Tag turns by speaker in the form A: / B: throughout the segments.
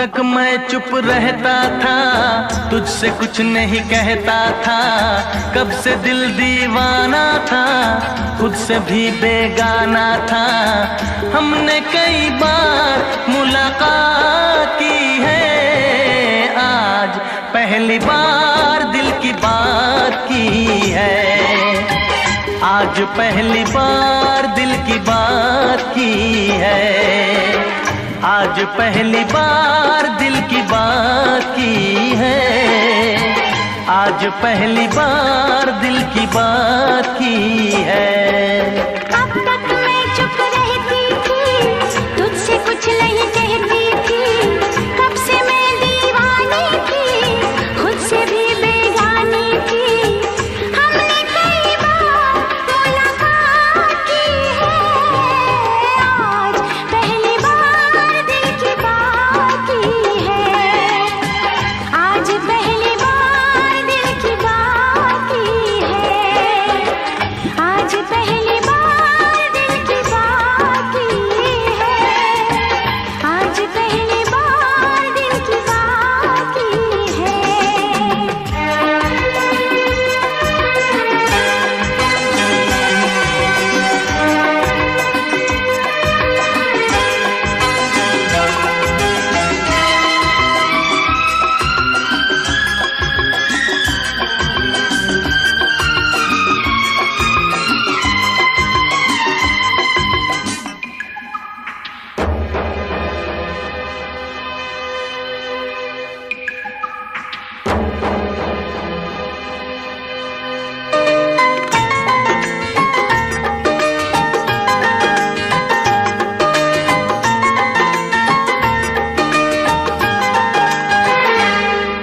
A: तक मैं चुप रहता था, तुझसे कुछ नहीं कहता था। कब से दिल दीवाना था, खुद से भी बेगाना था। हमने कई बार मुलाकात की है, आज पहली बार दिल की बात की है। आज पहली बार दिल की बात की है। आज पहली बार दिल की बात की है। आज पहली बार दिल की बात की है।
B: अब तक मैं चुप रहती थी, तुझसे कुछ नहीं कहती थी। कब से मैं दीवानी थी, खुद से भी बेगानी थी। हमने कई बार मुलाकात की है, आज पहली बार दिल की बात की है। आज पहली बार दिल की बात की है। आज पहली बार दिल की बात की है। आज पहली बार दिल की बात की है।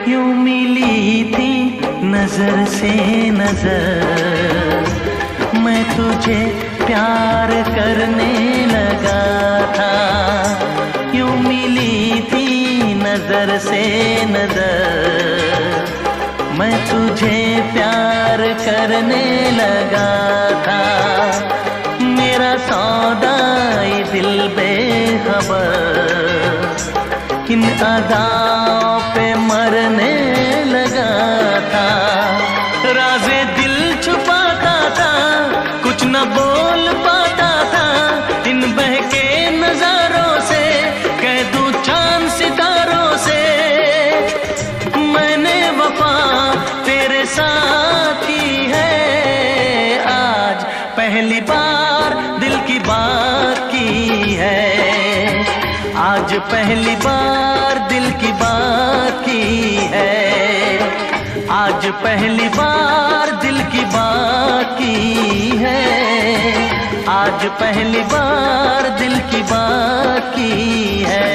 A: यूं मिली थी नजर से नजर, मैं तुझे प्यार करने लगा था। यूं मिली थी नजर से नजर, मैं तुझे प्यार करने लगा था। मेरा सौदाई दिल बेखबर किन अदाओं पे मरने लगा था। राज़े दिल छुपाता था, कुछ न बोल पाता था। इन बहके नजारों से कह दूं चांद सितारों से, मैंने वफा तेरे साथ की है। आज पहली बार दिल की बात की है। आज पहली बार दिल की बात की है। आज पहली बार दिल की बात की है। आज पहली बार दिल की बात की है।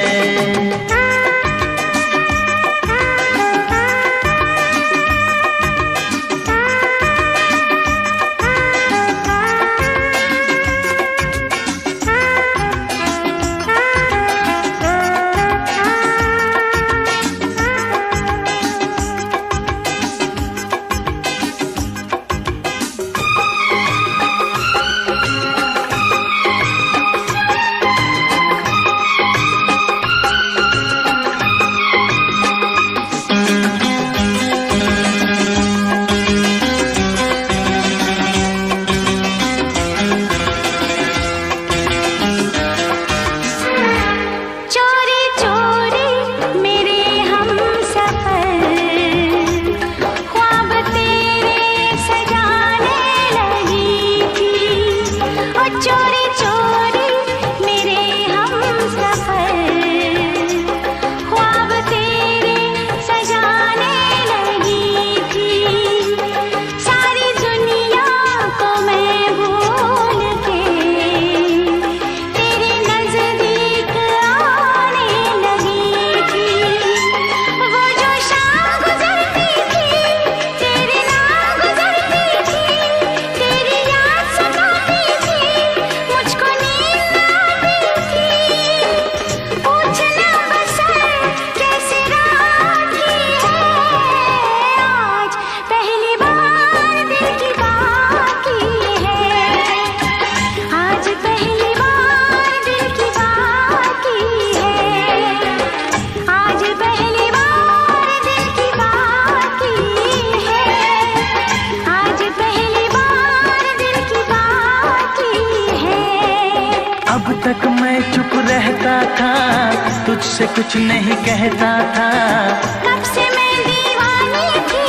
A: तुझसे कुछ नहीं कहता था।
B: कब से मैं दीवानी थी,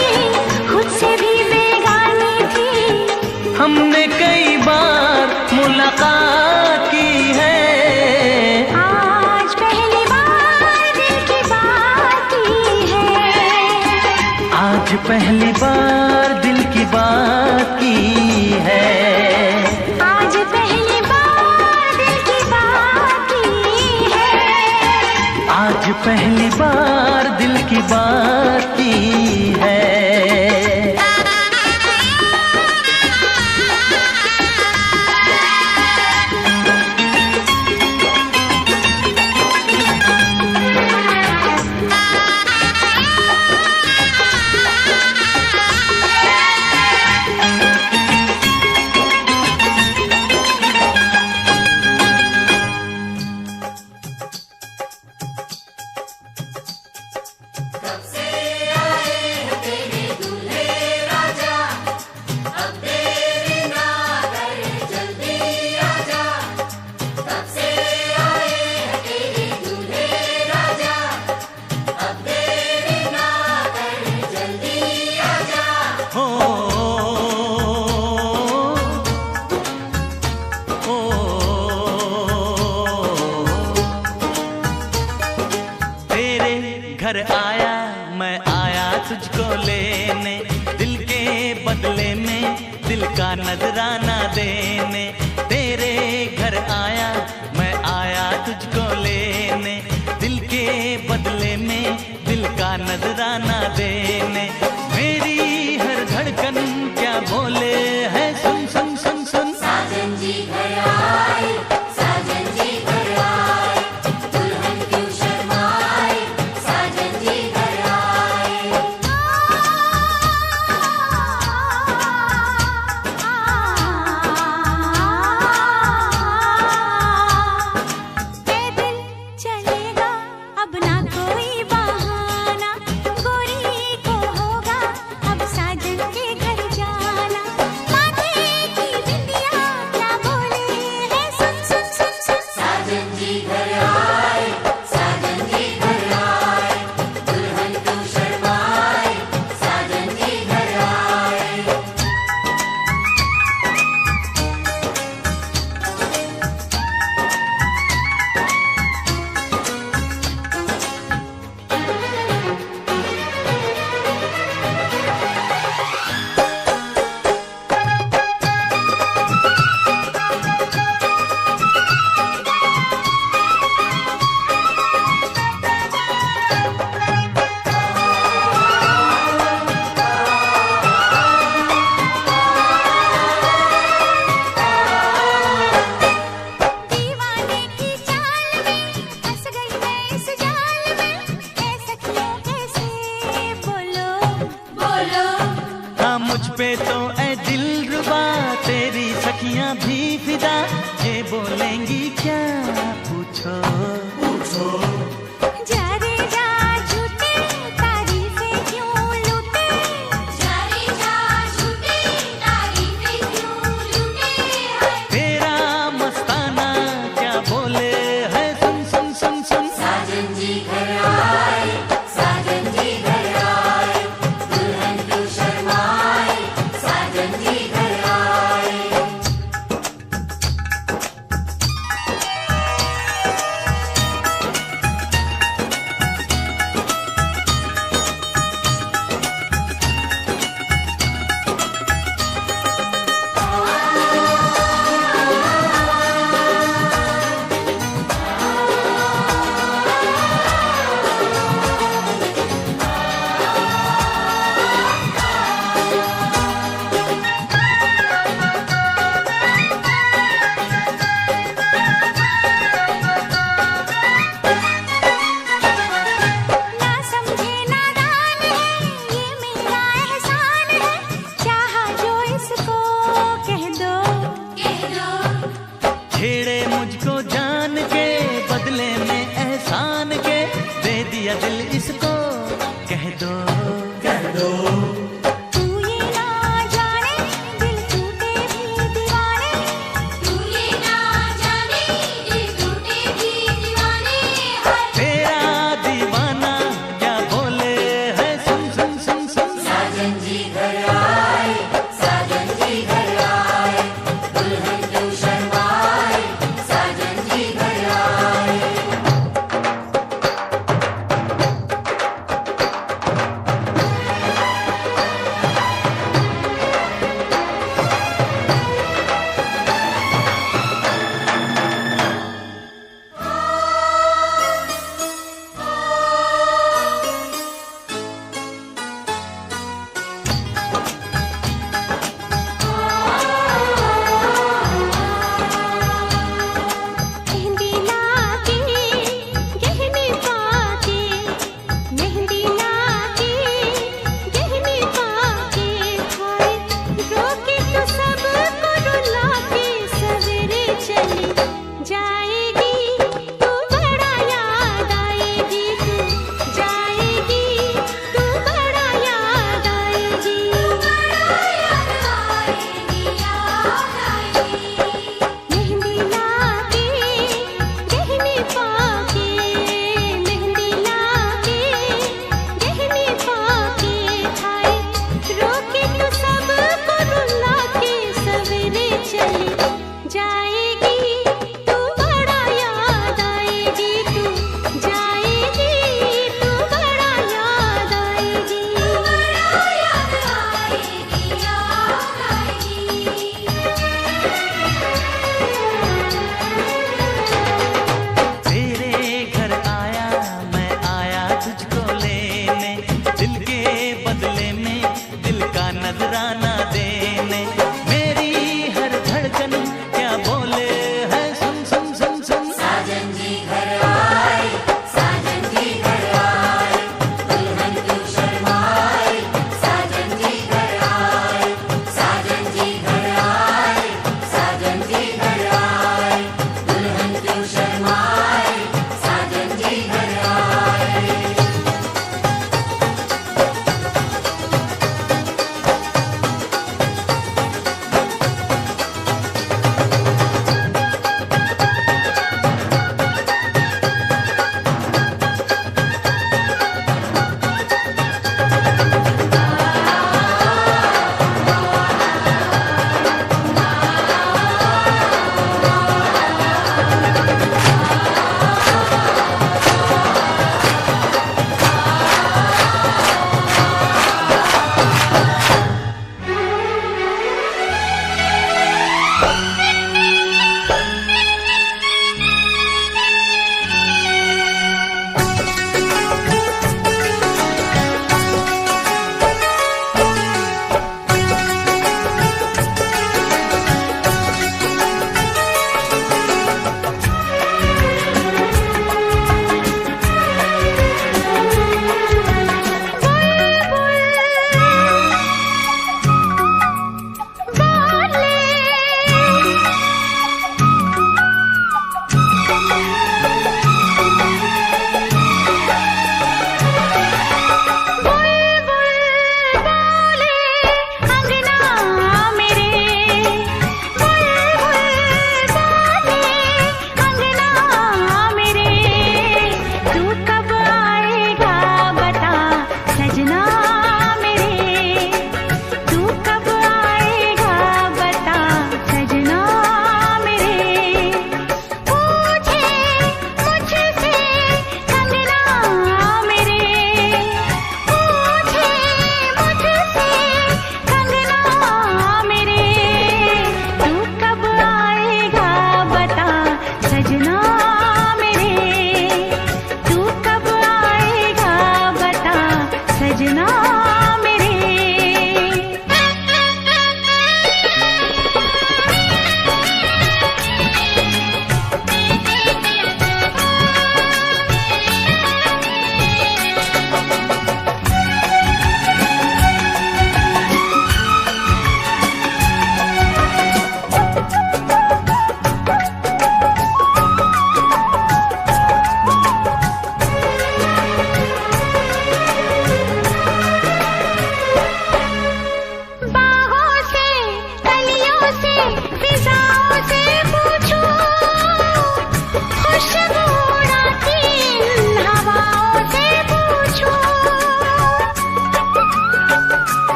B: खुद से भी बेगानी थी।
A: हमने कई बार मुलाकात की है,
B: आज पहली बार दिल की बात की है।
A: आज पहली बार दिल की बात की है।
B: आज पहली बार दिल की बात की है।
A: आज पहली बार दिल की बात की है। घर आया मैं आया तुझको लेने, दिल के बदले में दिल का नजराना देने। तेरे घर आया मैं आया तुझको लेने, दिल के बदले में दिल का नजराना देने। मेरी हर धड़कन क्या बोले है, सुन सुन सुन सुन।
C: साजन जी घर आए, साजन जी घर आए, दुल्हन क्यों शर्माए, साजन जी घर आए।
B: पैदल चलेगा अब ना कोई बहाना, गोरी को होगा अब साजन के घर जाना। माथे की बिंदिया क्या बोले है, सुन सुन सुन सुन।
C: साजन जी घर आए, साजन जी घर आए, दुल्हन क्यों शर्माए, साजन जी घर आए।
B: दीवाने की चाल में फंस गई मैं इस जाल में, ऐ सखियों कैसे बोलो
C: बोलो
A: हाँ मुझ पे तो ऐ दिलरुबा तेरी सखियां भी फिदा, ये बोलेंगी क्या पूछो।
B: जा रे जा झूठे तारीफें क्यों लूटे,
C: जारी जा झूठी तारीफें क्यों लूटे हैं।
A: तेरा मस्ताना क्या बोले है, सुन सुन सुन सुन।
C: साजन जी घर आए, साजन जी घर आए, दुल्हन क्यों शर्माए, साजन जी घर आए।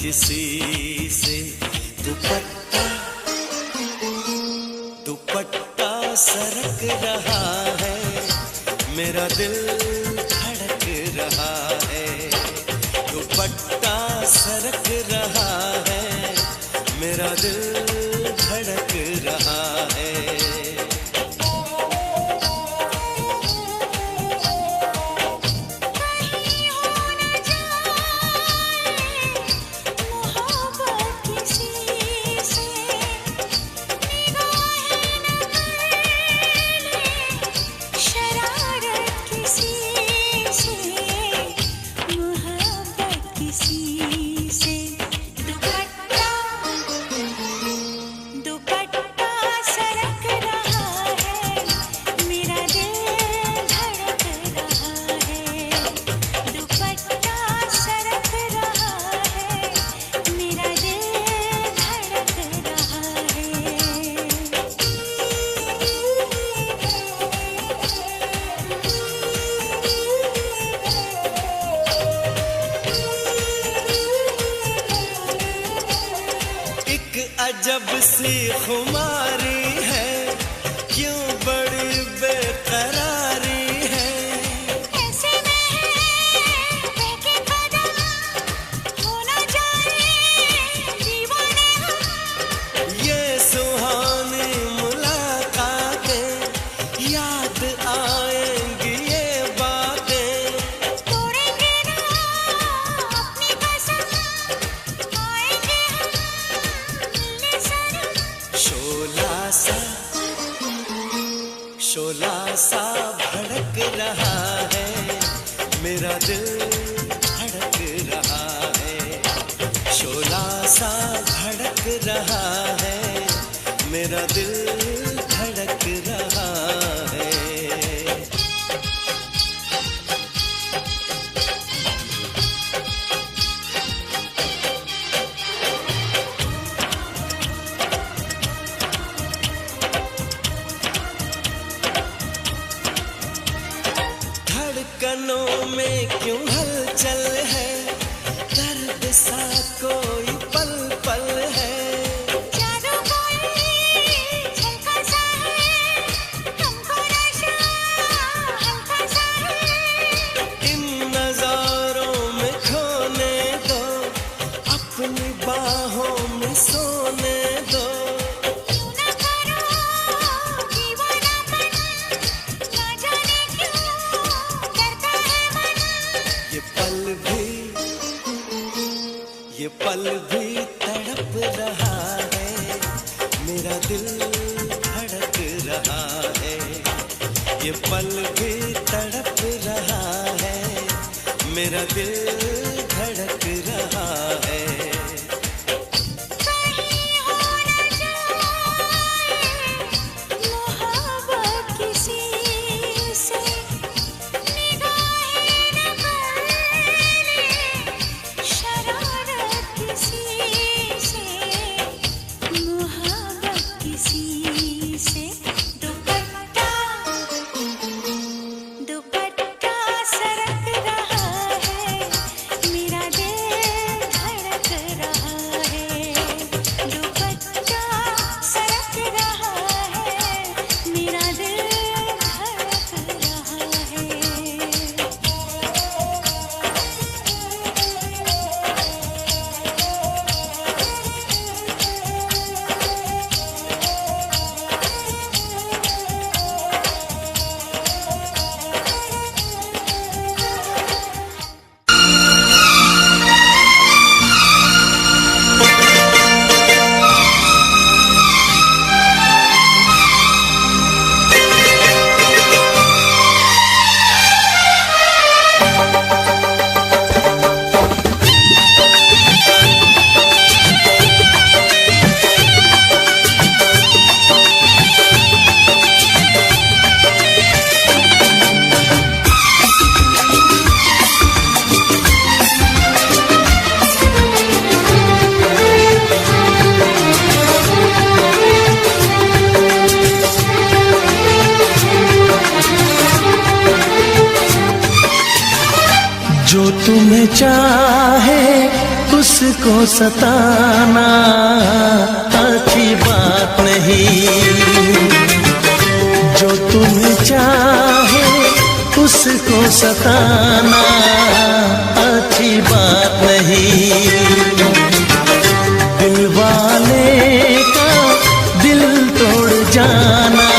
D: किसी से दुपट्टा दुपट्टा सरक रहा है, मेरा दिल धड़क रहा है। दुपट्टा सरक रहा है, मेरा दिल धड़क रहा है। अजब सी खुमारी है, क्यों बड़ी बेकरारी है।
B: ऐसे में बहके कदम हो ना जाए दीवाने हम।
D: ये सुहानी मुलाकातें याद आएंगी ये बातें।
B: तोड़ेंगे ना अपनी कसम, आएंगे हम मिलने सनम।
D: शोला सा भड़क रहा है, मेरा दिल धड़क रहा है। शोला सा भड़क रहा है, मेरा दिल धड़क रहा है। धड़कनों में क्यों हलचल है, दर्द सा कोई पल पल है।
B: जादू कोई झलका सा है, हमको नशा हल्का सा है।
D: इन नजारों में खोने दो, अपनी बाहों में सोने दो।
B: क्यों ना करो दीवानापन, ना जाने क्यों डरता है मन।
D: ये पल भी तड़प रहा है, मेरा दिल धड़क रहा है। ये पल भी तड़प रहा है, मेरा दिल धड़क रहा है।
B: कहीं हो ना जाए मोहब्बत किसी से, निगाहें न करने शरारत किसी से। मोहब्बत किसी से दुपट्टा दुपट्टा सरक रहा है, मेरा दिल धड़क रहा है। दुपट्टा सरक रहा है, मेरा दिल धड़क रहा है।
A: जो तुम्हें चाहे उसको सताना अच्छी बात नहीं। जो तुम्हें चाहे उसको सताना अच्छी बात नहीं। दिल वाले का दिल तोड़ जाना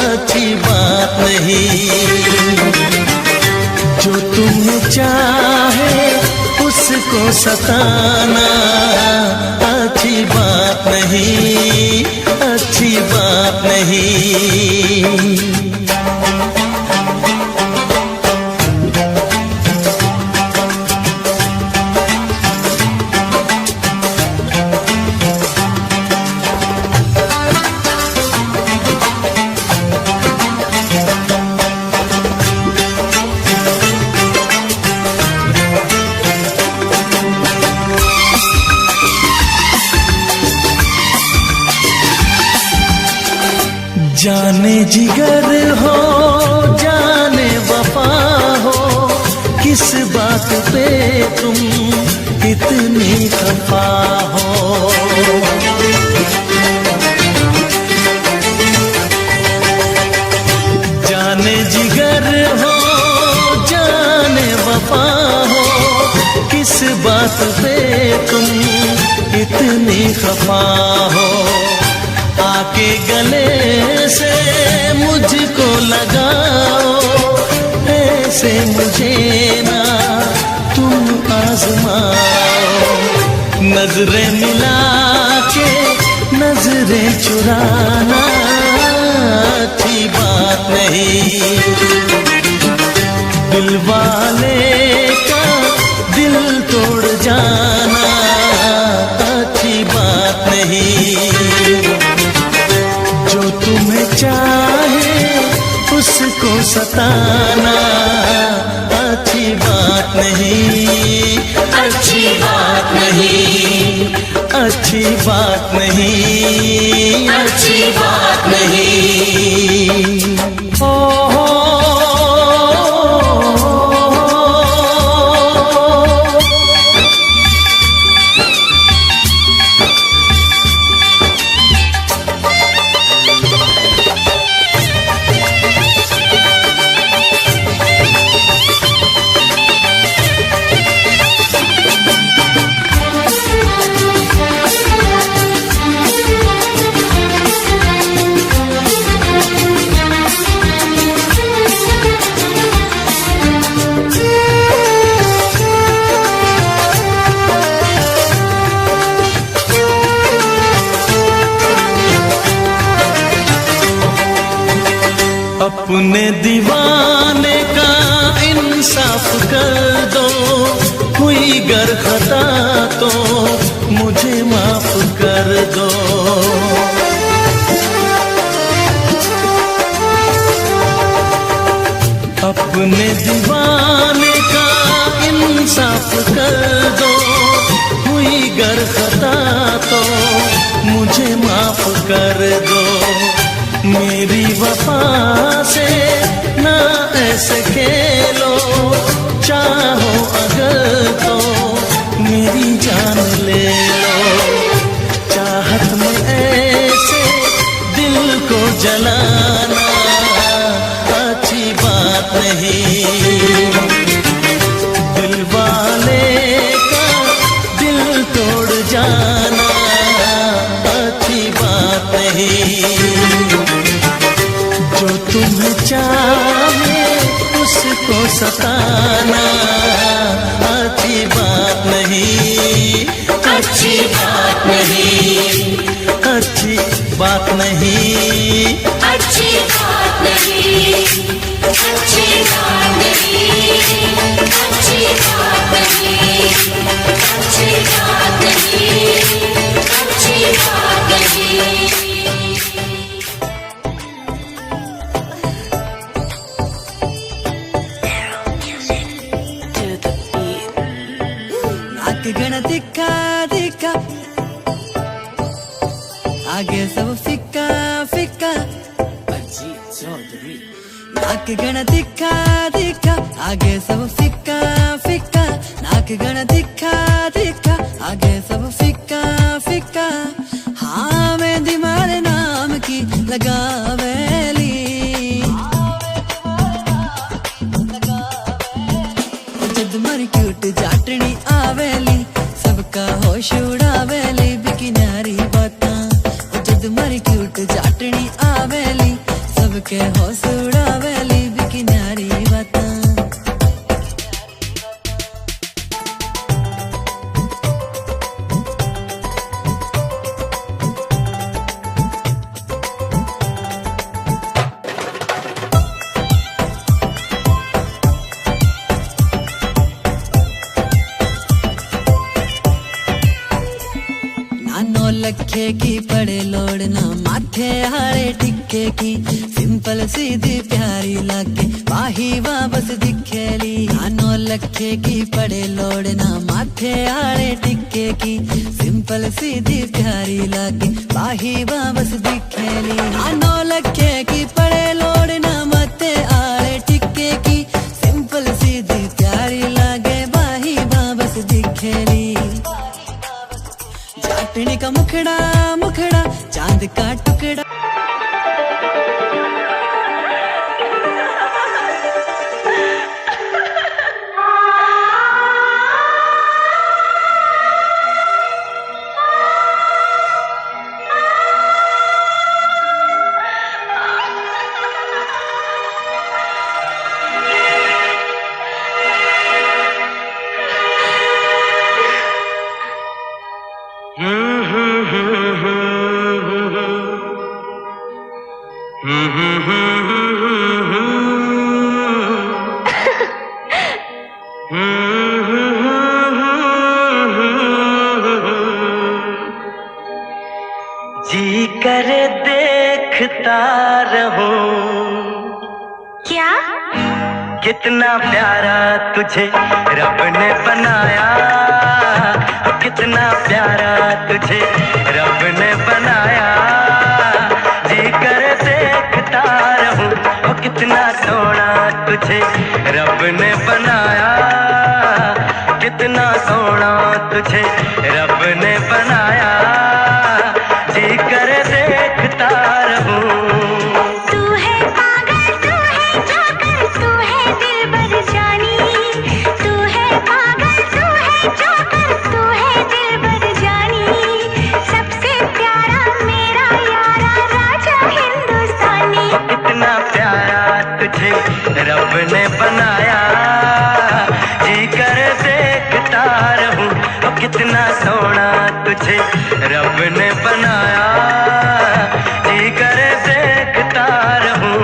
A: अच्छी बात नहीं। जो तुम्हें चाहे उसको सताना अच्छी बात नहीं, अच्छी बात नहीं। जाने जिगर हो जाने वफा हो, किस बात पे तुम इतनी खफा हो। जाने जिगर हो जाने वफा हो, किस बात पे तुम इतनी खफा हो। आके गले से मुझको लगाओ, ऐसे मुझे ना तुम आजमाओ। नजरें मिला के नजरें चुराना अच्छी बात नहीं। दिल वाले का दिल तोड़ जाना अच्छी बात नहीं। जो तुम्हें चाहे उसको सताना अच्छी बात नहीं, अच्छी बात नहीं, अच्छी बात नहीं, अच्छी बात नहीं। ओ अपने दीवाने का इंसाफ कर दो, हुई गर खता तो मुझे माफ कर दो। अपने दीवाने का इंसाफ कर दो, हुई गर खता तो मुझे माफ कर दो। मेरी वफा से ना ऐसे खेलो, चाहो अगर तो मेरी जान ले लो। चाहत में ऐसे दिल को जलाना अच्छी बात नहीं। दिल वाले का दिल तोड़ जाना अच्छी बात नहीं। जो तुम्हें चाहे उसको सताना अच्छी बात नहीं, अच्छी बात नहीं, अच्छी बात नहीं,
C: अच्छी बात नहीं, अच्छी बात नहीं, अच्छी बात नहीं, अच्छी बात नहीं, अच्छी बात नहीं।
E: गण दिखा दिखा आगे सब फिक्का फिक्का नाक गण दिखा दिखा आगे सब फिक्का फिक्का, नाक गण दिखा दिखा आगे सब फिक्का फिक्का। हाँ मेहंदी मारे नाम की लगावेली, जद मर क्यूट जाटनी आवेली सबका होश उड़ावेली बिकी न्यारी बातां। जद मर क्यूट जाटनी आवेली सबके होश उड़ावेली बिकी न्यारी बातां। नौ लखे की पड़े लोड़ ना माथे हारे टिक्के की, सिंपल सीधी प्यारी लागे वाही वापस दिखेली। 9 लखे की पड़े लोड़ ना माथे हारे टिक्के की, सिंपल सीधी प्यारी लागे वाही वापस दिखेली। 9 लखे की पड़े लोड़ ना माथे हारे टिक्के की, सिंपल सीधी प्यारी लागे वाही वापस दिखेली। जाटनी का मुखड़ा मुखड़ा चांद का टुकड़ा,
A: जी करे देखता रहूं।
B: क्या?
A: कितना प्यारा तुझे रब ने बनाया, कितना प्यारा तुझे रब ने बनाया। जी करे देखता रहूं, कितना सोना तुझे रब ने बनाया, कितना सोना तुझे रब ने बनाया। जी करे देखता रहूं।
B: तू है पागल, तू है जोकर, तू है दिलबर जानी। तू है पागल, तू है जोकर, तू है दिलबर जानी। सबसे प्यारा मेरा यारा राजा हिंदुस्तानी।
A: कितना प्यारा तुझे रब ने बनाया, जी कर देखता रहूं। कितना सोना तुझे रब ने बनाया, जी कर देखता रहूं।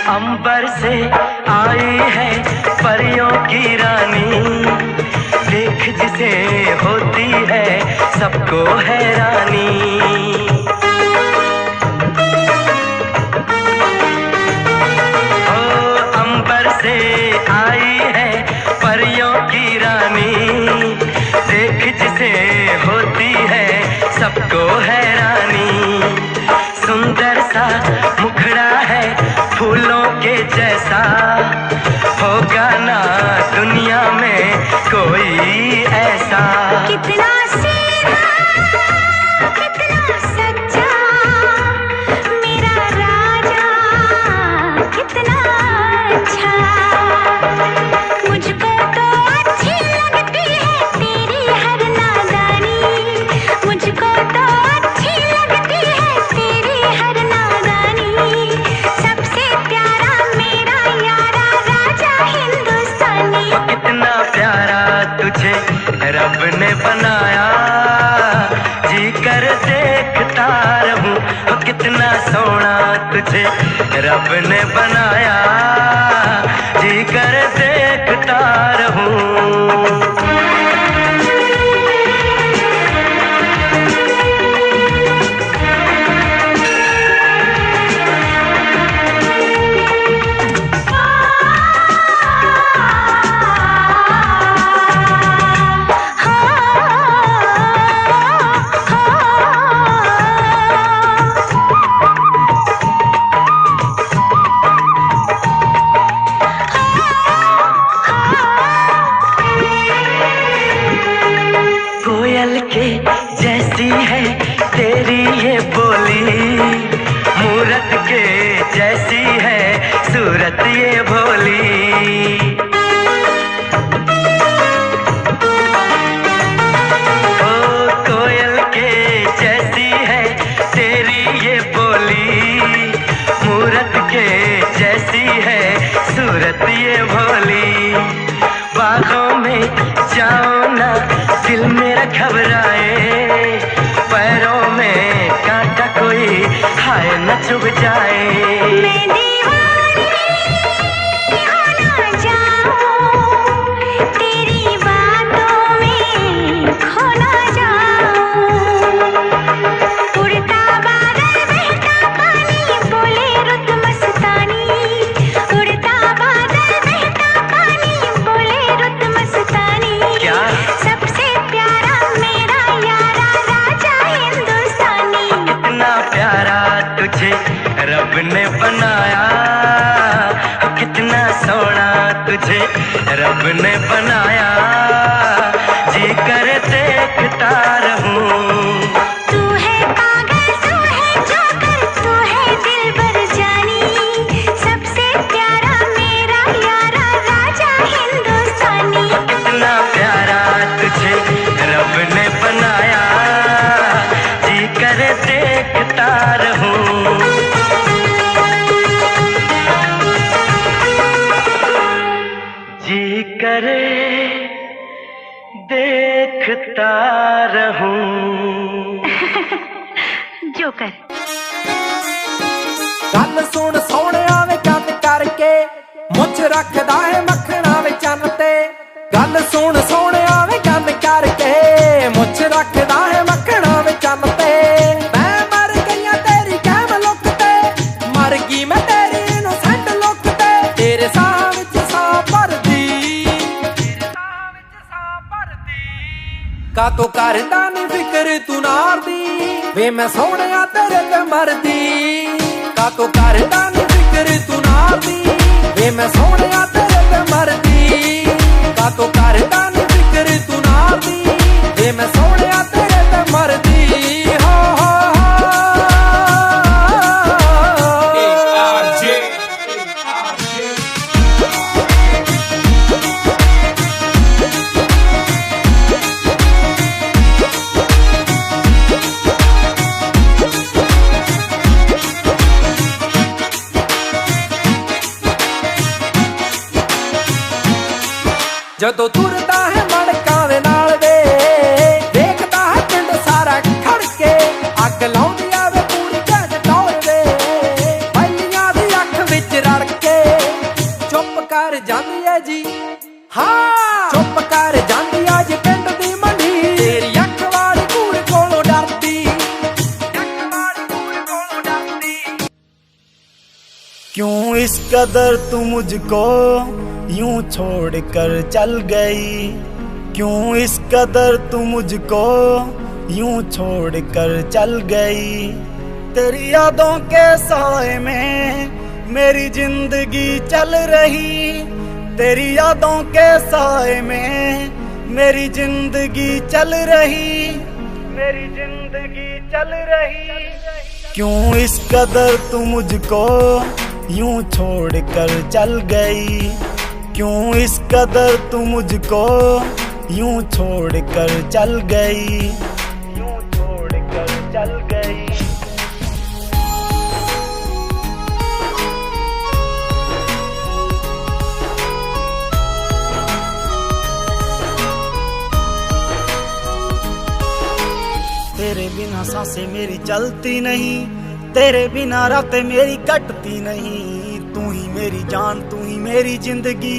A: अंबर से आई है परियों की रानी, देख जिसे होती है सबको हैरानी। ओ अंबर से आई है परियों की रानी, देख जिसे होती है सबको हैरानी। सुंदर सा मुखड़ा है फूलों के जैसा, होगा ना दुनिया में कोई ऐसा।
B: कितना सीधा, कितना सच्चा मेरा राजा, कितना अच्छा। मुझको तो अच्छी लगती है तेरी हर नादानी। मुझको तो अच्छी लगती है तेरी हर नादानी। सबसे प्यारा मेरा यारा राजा हिंदुस्तानी।
A: कितना प्यारा तुझे रब ने बनाया, जी कर देखता रहूं। कितना सोना तुझे रब ने बनाया, जी कर देखता रहूं। जैसी है तेरी ये बोली, मूरत के जैसी है सूरत ये भोली। ओ कोयल के जैसी है तेरी ये बोली, मूरत के जैसी है सूरत ये भोली। बागों में जाओ ना दिल मेरा घबराए, पैरों में कांटा कोई हाय न चुभ जाए।
B: मैं दीवानी हो ना जाऊं, तेरी बातों में खो ना जाऊं। उड़ता बादल बहता पानी बोले रुत मस्तानी, उड़ता बादल बहता पानी बोले रुत मस्तानी।
A: क्या
B: सबसे प्यारा मेरा यारा राजा हिंदुस्तानी।
A: कितना प्यारा तुझे रब ने बनाया, कितना सोना तुझे रब ने बनाया, जी कर देखता रहूं।
B: तू है पागल तू है जोकर तू है दिलबर जानी, सबसे प्यारा मेरा यारा राजा हिंदुस्तानी।
A: कितना प्यारा तुझे रब ने बनाया, जी कर देखता रहूं। जी करे देखता रहूं।
B: जोकर
F: गल सुन सोहणिया वे गल करके, मुझ रखदा है मखना वे चन्न ते। गल सुन सोहणिया वे गल करके, मुझ रखदा है मखना वे चन्न ते। मैं मर गईया तेरी कैम लुक ते, मर गई मैं तेरी इनोसेंट लुक ते। तेरे साह विच साह भरदी, का तो करदा नी फिक्र तू नार दी, वे मैं सोहणिया तेरे ते मरदी। का तो करदा नी फिक्र तू नार दी, वे मैं सोहणिया तेरे ते मरदी। का तो करदा नी फिक्र तू नार दी, वे मैं सोहणिया तेरे ते मरदी। हो हो ਜਦੋਂ ਤੁਰਦਾ ਹੈ ਮੜਕਾਂ ਦੇ ਨਾਲ ਵੇ, ਦੇਖਦਾ ਹੈ ਪਿੰਡ ਸਾਰਾ ਖੜ ਕੇ। ਅੱਗ ਲਾਉਂਦੀ ਆਵੇ ਪੂਰੀ ਜੱਜ ਟੌਰ ਵੇ, ਪਹਿਲੀਆਂ ਦੀ ਅੱਖ ਵਿੱਚ ਰੜ ਕੇ। ਚੁੱਪ ਕਰ ਜਾਂਦੀ ਹੈ ਜੀ, ਹਾਂ ਚੁੱਪ ਕਰ ਜਾਂਦੀ ਆ ਜੀ ਪਿੰਡ ਦੀ ਮੰਡੀ। ਤੇਰੀ ਅੱਖ ਵਾਲੀ ਕੂੜ ਕੋਲੋਂ ਡਰਦੀ, ਅੱਖ ਵਾਲੀ ਕੂੜ ਕੋਲੋਂ ਡਰਦੀ।
G: क्यों इस कदर तू मुझको यूं छोड़ कर चल गई, क्यों इस कदर तू मुझको यूं छोड़ कर चल गई। तेरी यादों के साए में मेरी जिंदगी चल रही, तेरी यादों के साए में मेरी जिंदगी चल रही, मेरी जिंदगी चल रही। क्यों इस कदर तू मुझको यूं छोड़ कर चल गई, क्यों इस कदर तू मुझको यूं छोड़ कर चल गई, यूं छोड़ कर चल गई। तेरे बिना सांसें मेरी चलती नहीं, तेरे बिना रातें मेरी कटती नहीं, तू ही मेरी जान तू ही मेरी जिंदगी,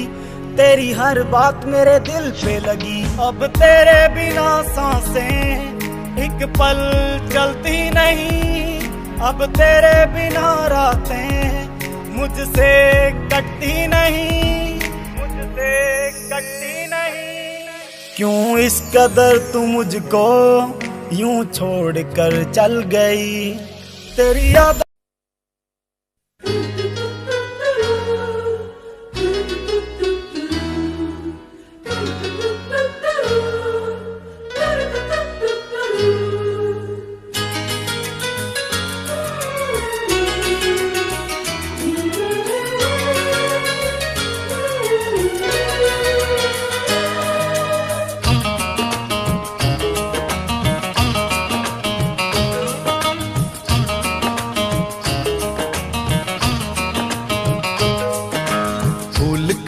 G: तेरी हर बात मेरे दिल पे लगी। अब तेरे बिना सांसें एक पल चलती नहीं, अब तेरे बिना रातें मुझसे कटती नहीं, मुझसे कटती नहीं। क्यों इस कदर तू मुझको यूं छोड़ कर चल गई, तेरी याद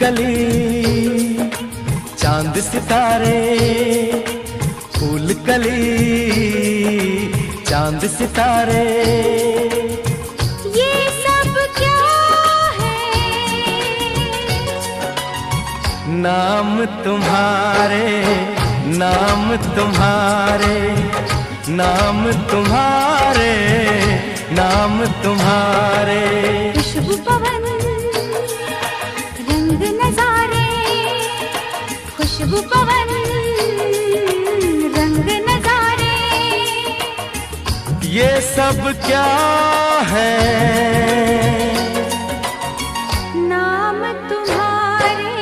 A: कली चांद सितारे, फूल कली चांद सितारे,
B: ये सब क्या है?
A: नाम तुम्हारे, नाम तुम्हारे, नाम तुम्हारे, नाम तुम्हारे।
B: खुशबू पवन रंग नजारे, खुशबू पवन रंग नजारे,
A: ये सब क्या है?
B: नाम तुम्हारे,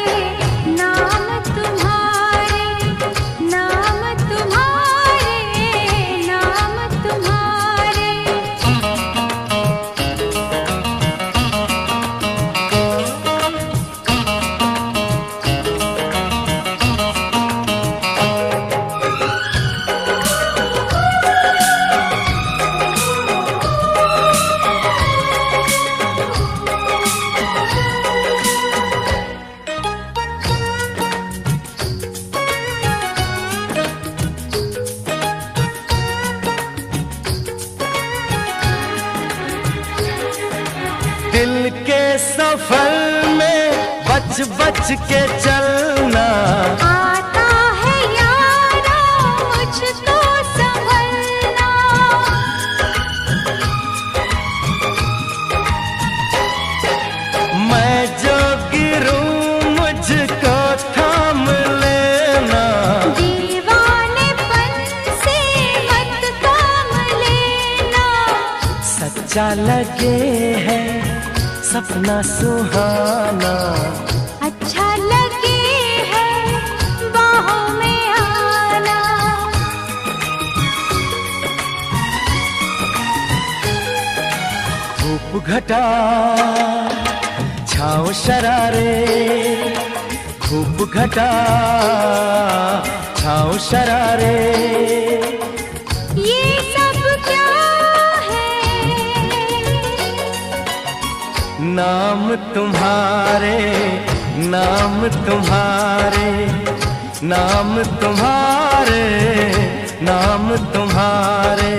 B: नाम तुम्हारे, नाम तुम्हारे, नाम तुम्हारे।
A: दिल के सफर में बच बच के चलना,
B: आता है यारा मुझको संभलना,
A: मैं जो गिरूं मुझको थाम लेना,
B: दीवानेपन से मत काम लेना,
A: सच्चा लगे है सपना सुहाना,
B: अच्छा लगे है बाहों में आना।
A: धूप घटा छाँव शरारे, धूप घटा छाँव शरारे,
B: ये सब क्या है?
A: नाम तुम्हारे, नाम तुम्हारे, नाम तुम्हारे, नाम तुम्हारे।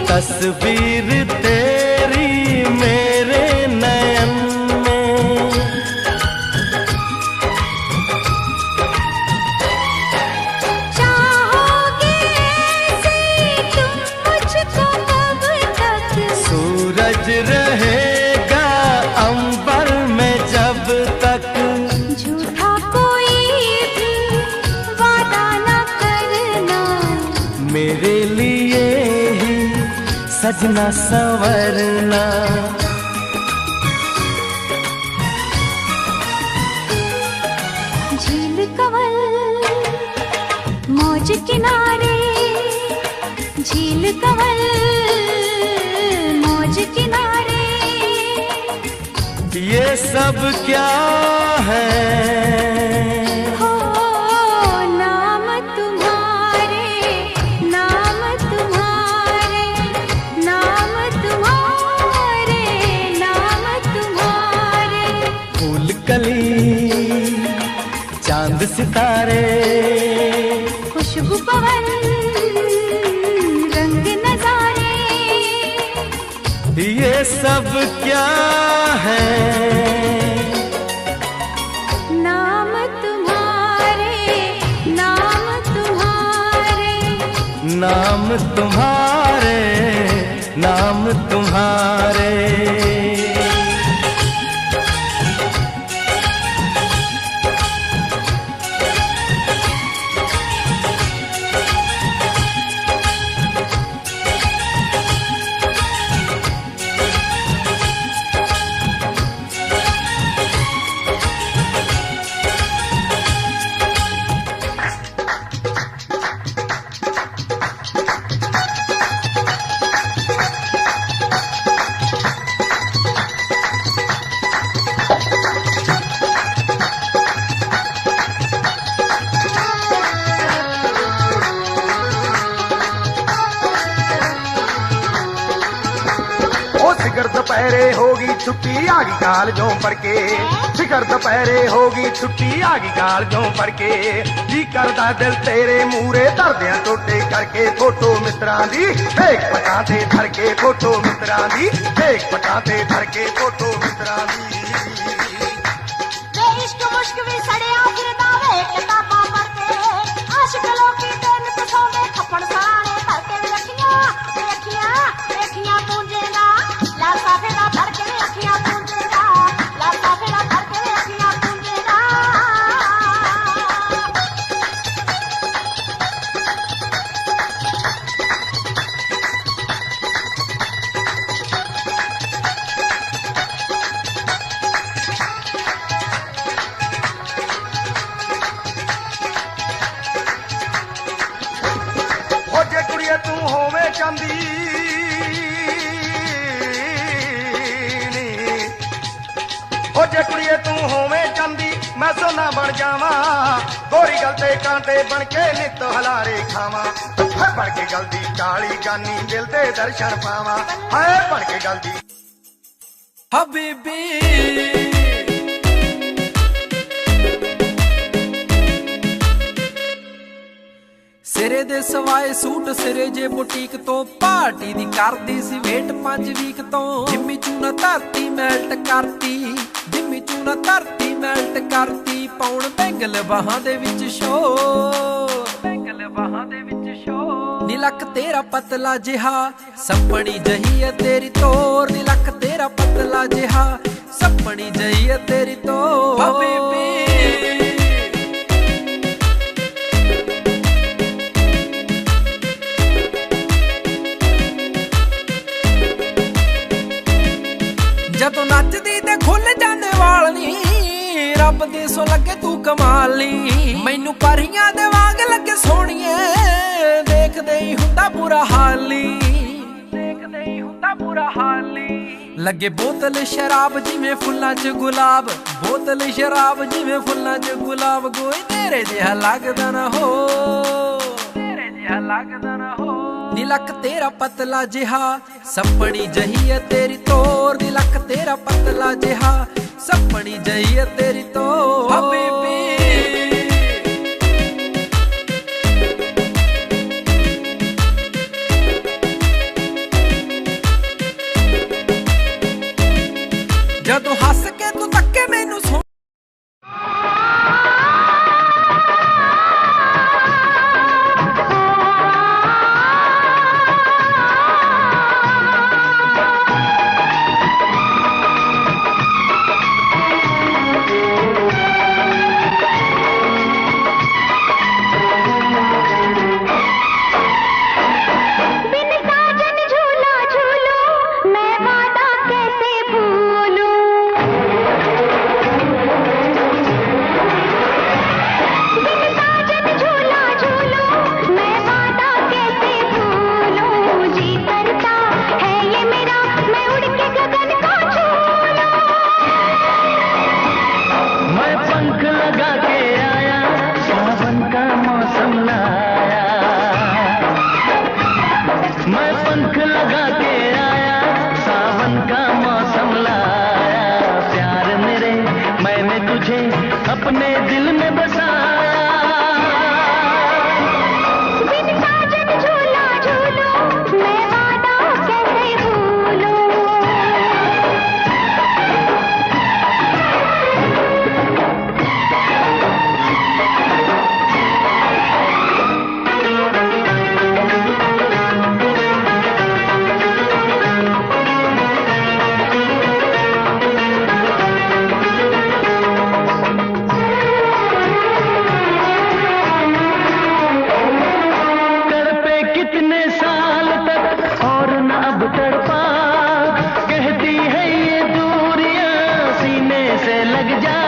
A: तस्वीर तेरी मेरे नयन में,
B: चाहोगे ऐसे तुम मुझको कब तक,
A: सूरज रहेगा अंबर में जब तक,
B: झूठा कोई भी वादा न करना,
A: मेरे लिए ही सजना संवरना।
B: झील कवल झील कंवल मौज किनारे,
A: ये सब क्या है?
B: हो नाम तुम्हारे, नाम तुम्हारे, नाम तुम्हारे, नाम तुम्हारे।
A: फूल कली चांद सितारे,
B: खुशबू पवन रंग नजारे,
A: ये सब क्या है?
B: नाम तुम्हारे, नाम तुम्हारे,
A: नाम तुम्हारे, नाम तुम्हारे।
H: शिखर दोपहरे होगी छुट्टी आगी काल जो पर के, शिखर दोपहरे होगी छुट्टी आगी काल जो पर के, जी करदा दिल तेरे मूरे धरदियां टोटे करके, फोटो मित्रा दी देख पटाते धर के, फोटो मित्रा दी देख पटाते धर के, फोटो मित्रा दी।
B: वे इश्क मुश्क भी सड़िया फिरदा वे किताबां पढ़दे, आशिक लोकी दिन ते सोवे थप्पड़ सराणे धरके वे अखियां अखियां पूंजेगा, लासा फेरा धरके वे अखियां पूंजेगा, लासा फेरा धरके वे अखियां पूंजेगा।
H: ओ जे कुड़िए तू होवे चांदी ओ जे कुड़िए तू होवे चांदी मैं सोना बन जावा, गोरी गल ते कांटे बन के नित हलारे खावा, है बन के गल दी काली जानी दिल ते दर्शन पावा, है बन के गल दी
F: हबीबी सिरे दे सवाए सूट सिरे जे बुटीक तो, पार्टी दी करदी सी वेट 5 वीक तो, जिम्मी चूना धरती मैल्ट करती, जिम्मी चूना धरती मैल्ट करती, पाउण बैंगल बाहां दे विच शो, बैंगल बाहां दे विच शो, नी लक तेरा पतला जिहा सपनी जही है तेरी तोर, नी लक तेरा पतला जिहा सपनी जही है तेरी तोर। हबीबी ਜਦੋਂ ਨੱਚਦੀ ਤੇ ਖੁੱਲ ਜਾਂਦੇ ਵਾਲ ਨੀ, ਰੱਬ ਦੇ ਸੋ ਲੱਗੇ ਤੂੰ ਕਮਾਲ ਨੀ, ਮੈਨੂੰ ਪਰੀਆਂ ਦੇ ਵਾਂਗ ਲੱਗੇ ਸੋਹਣੀਏ, ਦੇਖਦੇ ਹੀ ਹੁੰਦਾ ਬੁਰਾ ਹਾਲ ਨੀ, ਦੇਖਦੇ ਹੀ ਹੁੰਦਾ ਬੁਰਾ ਹਾਲ ਨੀ, ਲੱਗੇ ਬੋਤਲ ਸ਼ਰਾਬ ਜਿਵੇਂ ਫੁੱਲਾਂ 'ਚ ਗੁਲਾਬ, ਬੋਤਲ ਸ਼ਰਾਬ ਜਿਵੇਂ ਫੁੱਲਾਂ 'ਚ ਗੁਲਾਬ, ਕੋਈ ਤੇਰੇ ਜਿਹਾ ਲੱਗਦਾ ਨਾ ਹੋ, ਤੇਰੇ ਜਿਹਾ ਲੱਗਦਾ ਨਾ ਹੋ, ਨੀ ਲੱਕ ਤੇਰਾ ਪਤਲਾ ਜਿਹਾ ਸੱਪਣੀ ਜਹੀ ਹੈ ਤੇਰੀ ਤੋਰ, ਨੀ ਲੱਕ ਤੇਰਾ ਪਤਲਾ ਜਿਹਾ ਸੱਪਣੀ ਜਹੀ ਹੈ ਤੇਰੀ ਤੋਰ। ਹਬੀਬੀ ਜਦੋਂ ਹੱਸ ਕੇ ਤੂੰ ਤੱਕੇ ਮੈਨੂੰ
B: बिन साजन झूला झूलो मैं वादा कैसे भूलूं,
A: अपने दिल में बसाया।
B: बिन साजन झूला झूलो मैं वादा कैसे भूलूं।
A: तड़पे कितने साल तक और न अब तड़पा, कहती है ये दूरियां सीने से लग जा।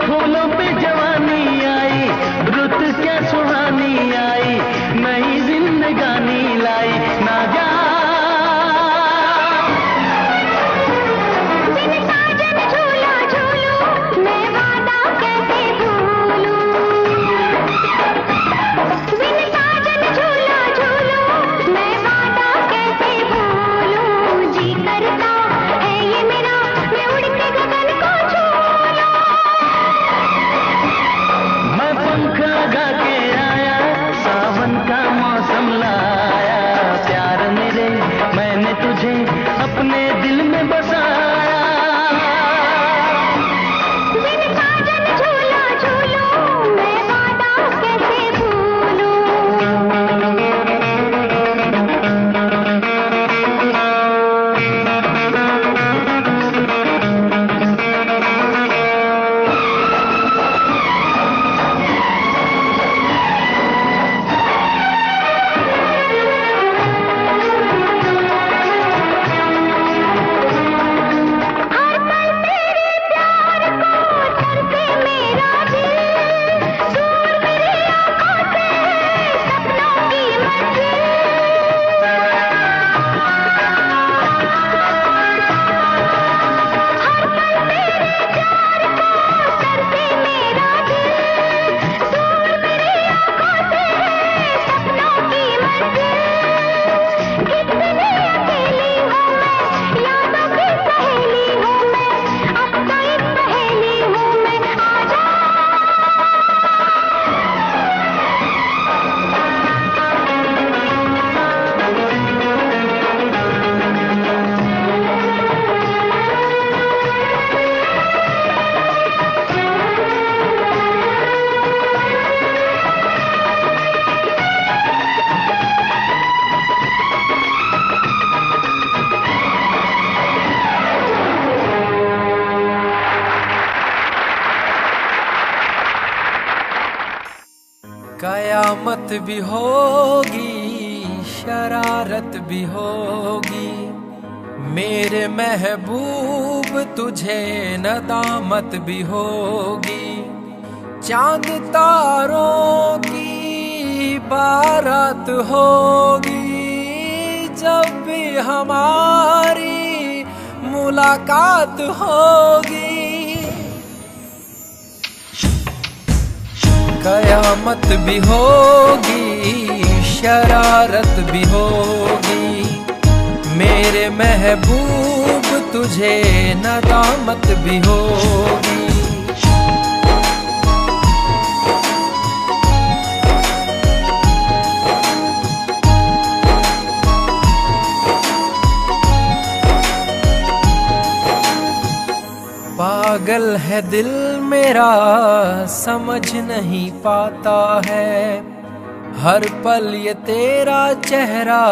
A: फूलों पे जवानी आई, रुत क्या सुहानी आई, नई जिंदगानी लाई ना जा।
B: बिन साजन झूला झूलो मैं वादा कैसे भूलूं। बिन साजन झूला झूलो मैं वादा कैसे भूलूं। जी करता है ये मेरा मैं उड़ के गगन को छू लूं।
A: मैं पंख लगा के आया, सावन का मौसम लाया, प्यार मेरे मैंने तुझे अपने दिल में बसाया।
B: बिन साजन झूला झूलो मैं वादा कैसे भूलूं। हर पल तेरे प्यार को तरसे मेरा दिल। दूर मेरी आँखों से सपनों की मंजिल। हर पल तेरे प्यार को तरसे मेरा दिल। दूर मेरी आँखों से सपनों की मंजिल। कितनी अकेली हूँ मैं, यादों की सहेली हूँ मैं, अब तो एक पहेली हूँ मैं। आजा
F: कयामत भी होगी, शरारत भी होगी, मेरे महबूब तुझे नदामत भी होगी। चांद तारों की बारात होगी, जब भी हमारी मुलाकात होगी। कयामत भी होगी, शरारत भी होगी, मेरे महबूब तुझे नदामत भी होगी। पागल है दिल मेरा, समझ नहीं पाता है, हर पल ये तेरा चेहरा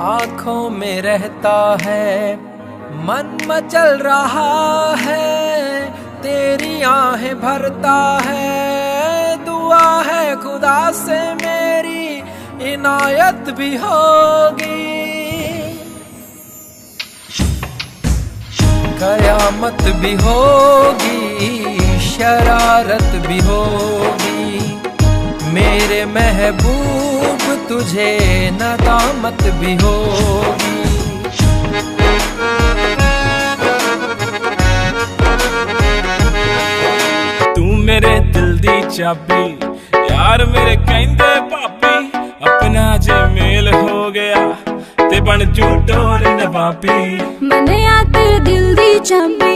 F: आँखों में रहता है। मन मचल रहा है, तेरी आहें भरता है, दुआ है खुदा से मेरी इनायत भी होगी। कयामत भी होगी, शरारत भी होगी, मेरे महबूब तुझे नदामत भी होगी।
I: चाबी यार मेरे कहंदे भाभी अपना जे मेल हो गया ते बन जू डोर नवाबी
B: मनिया तेरे दिल दी चाबी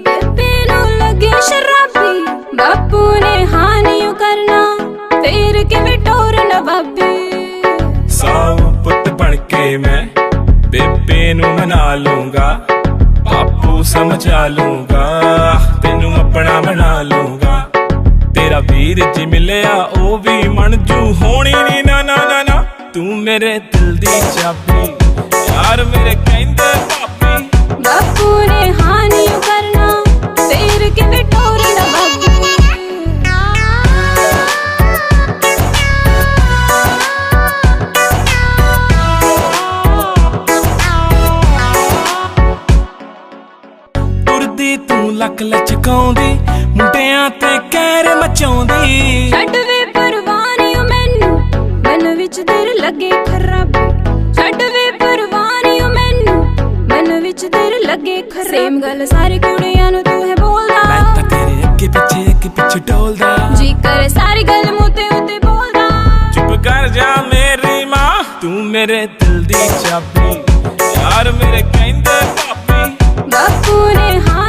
B: बेबे नू लगे शराबी बापू ने हानियो करना फिर किवें टोर नवाबी
I: साऊ पुत बन के मैं बेबे नू मना लूंगा बापू समझा लूंगा तेनू अपना बना लूंगा तेरा वीर जी मिलिया ओ भी मनजू होनी नी ना ना ना ना तू मेरे दिल दी चाबी यार मेरे कहंदे भाभी
B: बापू ने हानियो करना फिर किवें टोर नवाबी
I: तुरदी तू लक लचकाउंदी मुंडियां ते कहर मचाउंदी
B: छड्ड वे परवानियो मैनू मन विच तेरे लगे खराबी छड्ड वे परवानियो मैनू मन विच तेरे लगे खराबी सेम गल सारी कुड़ियां नू तू है बोलदा
I: मैं तां तेरे अगे पिछे डोलदा
B: जी करे सारी गल मुते उते बोलदा
I: चुप कर जा मेरी मां तू मेरे दिल दी चाबी यार मेरे कहंदे भाभी
B: बापू ने हां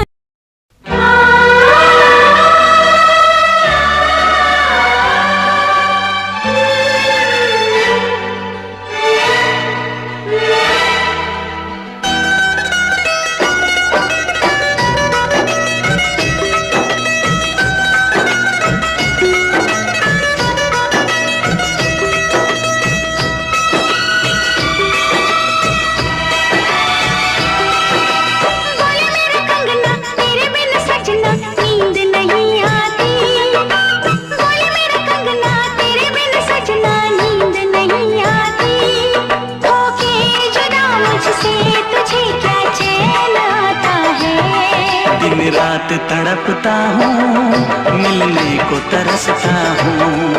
A: रात तड़पता हूँ मिलने को तरसता हूँ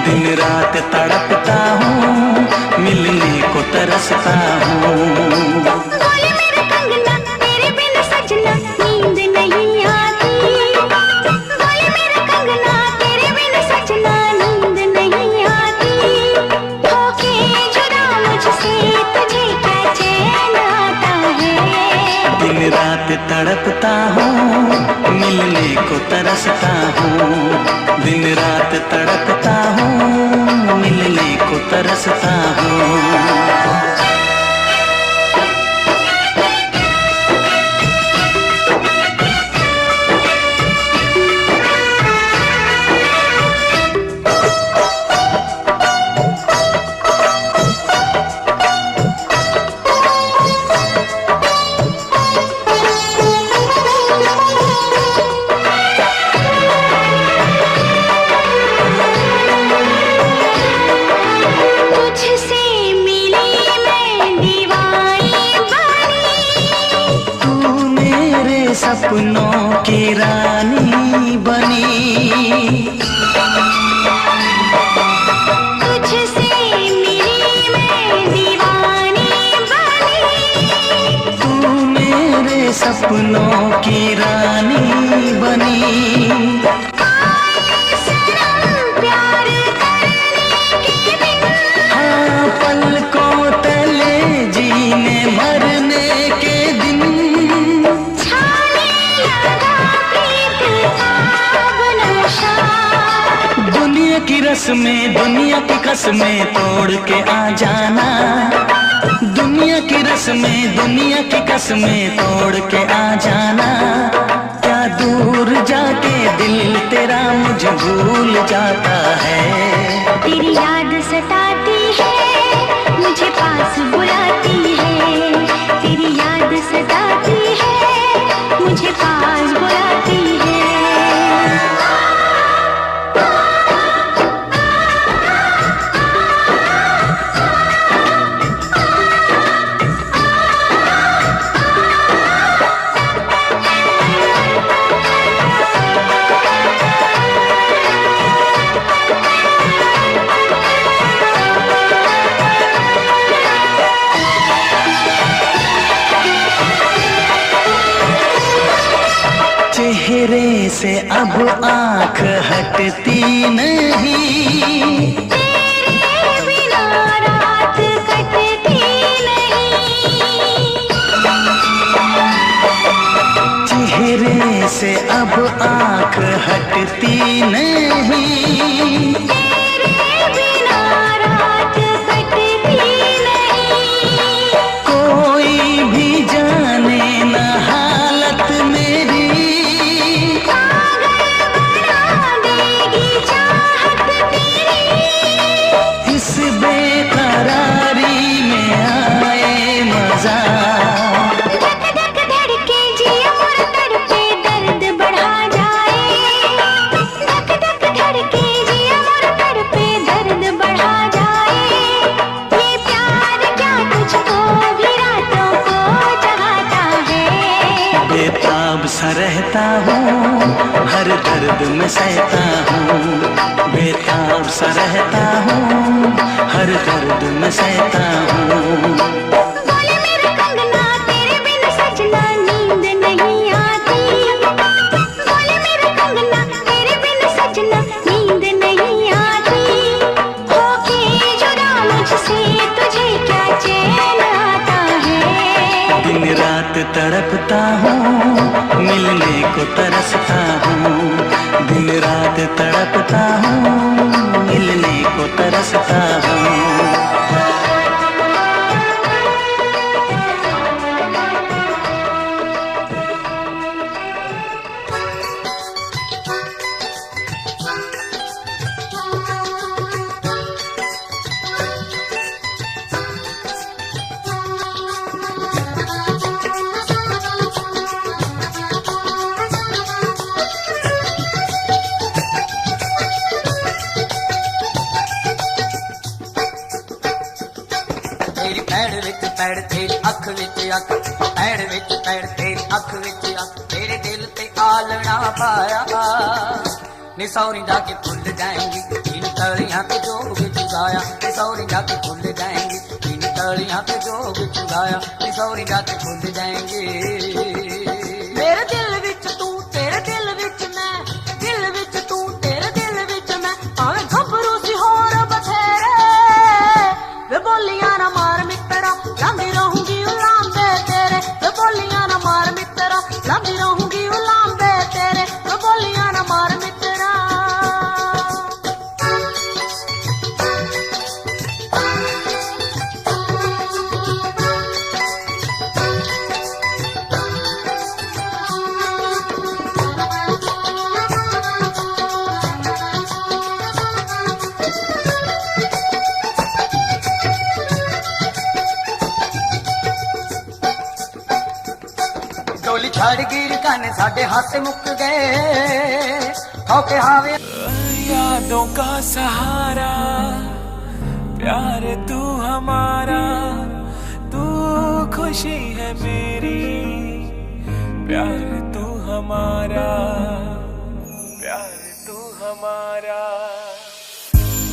A: दिन रात तड़पता हूँ मिलने को तरसता हूँ
B: बोले मेरे कंगना तेरे बिन सजना नींद नहीं आती बोले मेरे कंगना तेरे बिन सजना नींद नहीं आती होके जुदा मुझसे तुझे क्या चैन आता है
A: दिन रात तड़पता हूँ मिलने को तरसता हूँ दिन रात तड़पता हूँ मिलने को तरसता हूँ सपनों की रानी बनी
B: तुझसे मिली मैं दीवानी बनी
A: तू मेरे सपनों की रानी बनी
B: प्यार करने के दिन
A: हाँ पलकों तले जीने मरने के दिन दुनिया की रस्में दुनिया की कसमें तोड़ के आ जाना दुनिया की रस्में दुनिया की कसमें तोड़ के आ जाना क्या दूर जाके दिल तेरा मुझे भूल जाता है
B: तेरी याद सताती है मुझे पास बुलाती है तेरी याद सताती है मुझे पास बुलाती है
A: से अब आंख हटती नहीं,
B: तेरे बिना रात कटती नहीं,
A: चेहरे से अब आंख हटती नहीं,
B: तेरे बिना रात कटती नहीं।
A: कोई भी जाने न हालत मेरी,
B: पागल बना देगी चाहत तेरी,
A: इस बेकरारी में आए मजा।
B: धक धक धड़के जिया मोर तड़पे दर्द बढ़ा जाए, धक धक धड़के जिया मोर तड़पे दर्द बढ़ा जाए। ये प्यार क्या तुझको भी रातों को जगाता है,
A: बेताब सा रहता हूँ हर दर्द में सहता हूँ, बेताब सा रहता हूँ हर दर्द में सहता हूँ।
B: बोले मेरे कंगना तेरे बिन सजना नींद नहीं आती, बोले मेरे कंगना तेरे बिन सजना नींद नहीं आती। होके जुदा मुझसे तुझे क्या चैन आता है,
A: दिन रात तड़पता हूँ मिलने को तरसता हूँ, दिन रात तड़पता हूँ मिलने को तरसता हूँ।
J: तेरी पैड़ विच पैड़ तेरी अख विच अख, पैड़ विच पैड़ तेरी अख विच अख, तेरे दिल ते आलना पाया निसौरी जाके भूल जाएंगी इन तलियां पे जोग चुराया, निसौरी जाके भूल जाएंगी इन तलियां पे जोग चुराया, निसौरी जाके भूल जाएंगे। मेरे दिल विच तू तेरे दिल विच मैं, दिल विच तू तेरे दिल विच मैं, भावें घबरू सी होर बथेरे वे बोलियां ना मार मित्रा लांदी रहूंगी उलांबे तेरे, वे बोलियां ना मार मित्रा लांदी रहूंगी उलांबे तेरे, वे बोलियां ना मार मित्रा। डोली छड़ गिर काने साडे हाथ मुक गए, होके हावे
I: यादों का सहारा प्यार तू हमारा, तू खुशी है मेरी, प्यार तू हमारा, प्यार तू हमारा।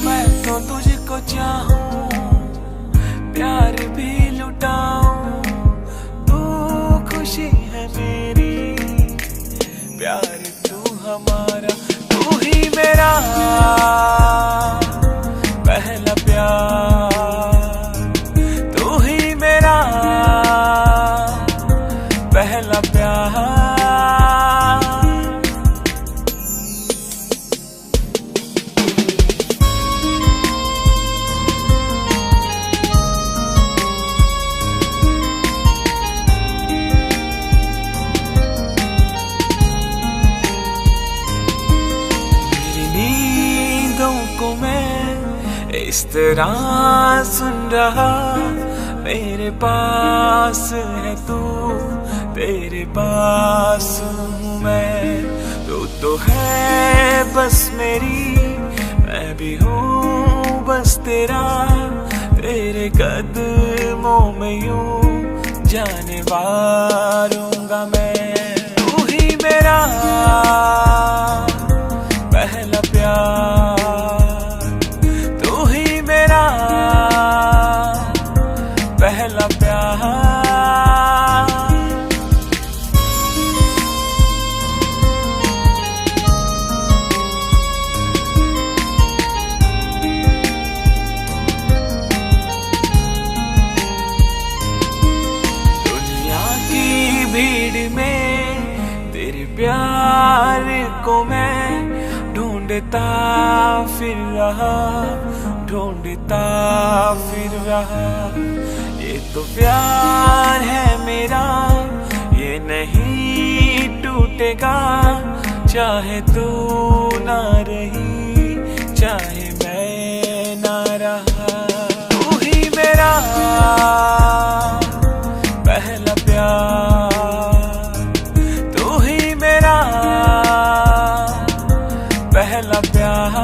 I: मैं तो तुझको चाहूं प्यार भी लुटाऊं, तू खुशी है मेरी, प्यार तू हमारा, तू ही मेरा पहला प्यार, तू ही मेरा पहला प्यार। इस तरह सुन रहा मेरे पास है तू, तेरे पास हूँ मैं, तू तो है बस मेरी, मैं भी हूँ बस तेरा, तेरे कदमों में यूं जाने वारूंगा मैं। तू ही मेरा पहला प्यार, तू ही मेरा पहला प्यार। भीड़ में तेरे प्यार को मैं ढूंढता फिर रहा, ढूंढता फिर रहा। ये तो प्यार है मेरा, ये नहीं टूटेगा, चाहे तू ना रही, चाहे मैं ना रहा। तू ही मेरा पहला प्यार, तू ही मेरा पहला प्यार।